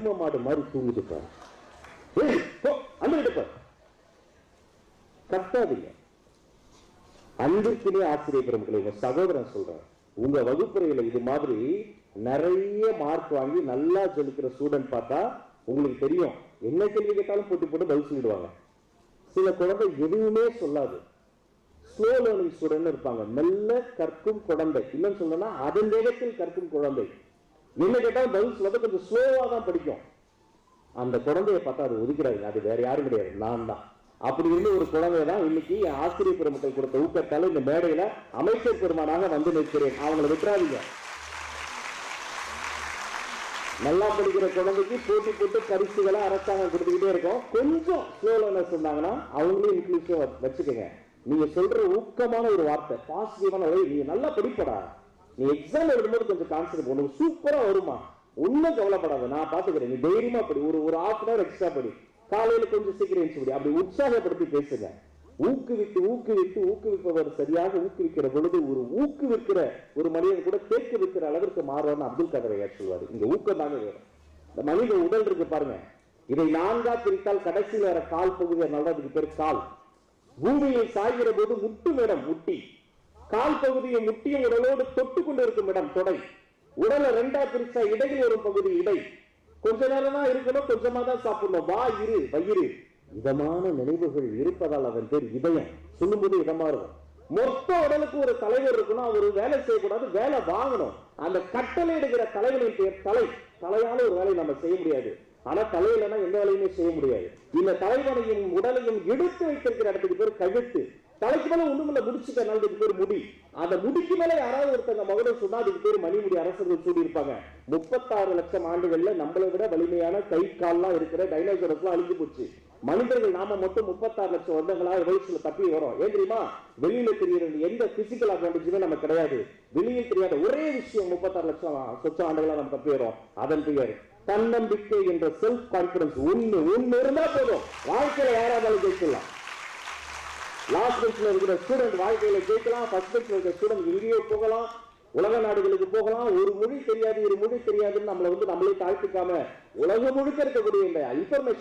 எரும மாடு மாதிரி தூங்கிட்டு கத்தாதீங்க. அன்பிற்குரிய ஆசிரியர் பெருமக்களை சகோதரன் சொல்றேன், உங்க வகுப்பறையில இது மாதிரி நிறைய மார்க் வாங்கி நல்லா ஜொலிக்கிற ஸ்டூடெண்ட் பார்த்தா உங்களுக்கு தெரியும், என்ன கேள்வி கேட்டாலும் போட்டி போட்டு பதில் சொல்லிடுவாங்க. சில குழந்தை எதுவுமே சொல்லாது, ஸ்லோ லேர்னிங் ஸ்டூடெண்ட் இருப்பாங்க, மெல்ல கற்கும் குழந்தை, இல்லைன்னு சொல்லணும்னா அதன் வேகத்தில் கற்கும் குழந்தை. என்ன கேட்டாலும் பதில் சொல்லாத கொஞ்சம் ஸ்லோவா தான் படிக்கும். அந்த குழந்தைய பார்த்தா அது ஒதுக்கிறாங்க, அது வேற யாரும் கிடையாது, நான் தான். அப்படி இருந்து ஒரு குழந்தை தான் இன்னைக்கு ஆசிரியர் பெருமக்கள் கொடுத்த ஊக்கத்தால இந்த மேடையில அமைச்சர் பெருமானாக வந்து நிற்கிறேன். அவங்களை விட்டுறாதீங்க. நல்லா படிக்கிற குழந்தைக்கு போட்டி போட்டு பரிசுகளை அரசாங்கம் கொடுத்துக்கிட்டே இருக்கும். கொஞ்சம் ஸ்லோ லேர்னர்ஸ் இருந்தாங்கன்னா அவங்களையும் இன்க்ளூசிவா வச்சுக்கோங்க. நீங்க சொல்ற ஊக்கமான ஒரு வார்த்தை, பாசிட்டிவான, நீங்க நல்லா படிப்படா, நீ எக்ஸாம் எழுதும்போது கொஞ்சம் கான்சென்ட்ரேட் பண்ணு, சூப்பரா வருமா, ஒன்னும் கவலைப்படாத, நான் பாத்துக்கிறேன், நீ தைரியமா படி, ஒரு ஹாஃப் அன் அவர் எக்ஸ்ட்ரா படி, காலையில கொஞ்சம் சீக்கிரம் எழுச்சி, அப்படி உற்சாகப்படுத்தி பேசுங்க. ஊக்குவிப்பவர் சரியாக ஊக்குவிக்கிற பொழுது ஒரு ஊக்குவிக்கிற ஒரு மனிதன் கூட கேட்க வைக்கிற அளவிற்கு மாறுவார்னு அப்துல் கதர் ஐயா சொல்வாரு. இங்க ஊக்கம் தாங்க வேணும். இந்த மனித உடல் இருக்கு பாருங்க, இதை 4ஆ பிரித்தால் கடைசியில் வர கால் பகுதி, அதனால அதுக்கு பேர் கால். பூமியில் சாய்கிற போது முட்டு இடம் முட்டி, கால் பகுதியை முட்டிய உடலோடு தொட்டு கொண்டு இருக்கும் இடம் தொடை. உடலை 2ஆ பிரிச்சா இடையில் வரும் பகுதி இடை. கொஞ்ச நேரம் தான் இருக்கணும், கொஞ்சமா தான் சாப்பிடணும். வயிறு இதமான நினைவுகள் இருப்பதால் அதன் பேர் இதயம். சொல்லும்போது இதமா இருக்கும். மொத்த உடலுக்கு ஒரு தலைவர் இருக்கணும், அவர் வேலை செய்யக்கூடாது, வேலை வாங்கணும். அந்த கட்டளை எடுக்கிற தலைவனின் பேர் தலை. தலையால ஒரு வேலையை நம்ம செய்ய முடியாது, ஆனா தலையிலனா எந்த வேலையுமே செய்ய முடியாது. இந்த தலைவனையும் உடலையும் எடுத்து வைத்திருக்கிற இடத்துக்கு பேர் கழுத்து. தலைக்கு மேல ஒண்ணுமில்ல முடிச்சுக்கிறனால அதுக்கு பேர் முடி. அந்த முடிக்கு மேல யாராவது ஒருத்தங்க மகுடம் சொன்னா அதுக்கு பேர் மணிமுடி. அரசர்கள் சூடி இருப்பாங்க. 36 லட்சம் ஆண்டுகள்ல நம்மளை விட வலிமையான கை கால்லாம் இருக்கிற டைனோசரஸ் எல்லாம் அழிஞ்சு போச்சு. மனிதர்கள் நாம மட்டும் 36 லட்சம் வருடங்களா எவல்யூஷன்ல தப்பி வரோம். ஏன் தெரியுமா? வெளியில தெரியுற எந்த பிசிக்கல் அட்வான்டேஜுமே நம்ம கிடையாது. வெளியே தெரியாத ஒரே விஷயம் 36 லட்சம் ஆண்டுகளா நம்ம தப்பி வரோம். அதன் பெயர் தன்னம்பிக்கை என்ற செல்ஃப் கான்பிடன்ஸ். ஒண்ணு இருந்தா போதும், வாழ்க்கையில யாராவது ஜெயிக்கலாம். லாஸ்ட் பெஞ்ச்ல இருக்கிற ஸ்டூடெண்ட் வாழ்க்கையில ஜெயிக்கலாம். ஃபர்ஸ்ட் பெஞ்ச்ல இருக்கிற ஸ்டூடெண்ட் எங்கேயோ போகலாம், உலக நாடுகளுக்கு போகலாம். ஒரு மொழி தெரியாது, இரு மொழி தெரியாதுன்னு நம்மளை நம்மளே தாழ்த்திக்காம உலகம் முழுக்க இருக்கக்கூடிய இந்த இன்ஃபர்மேஷன்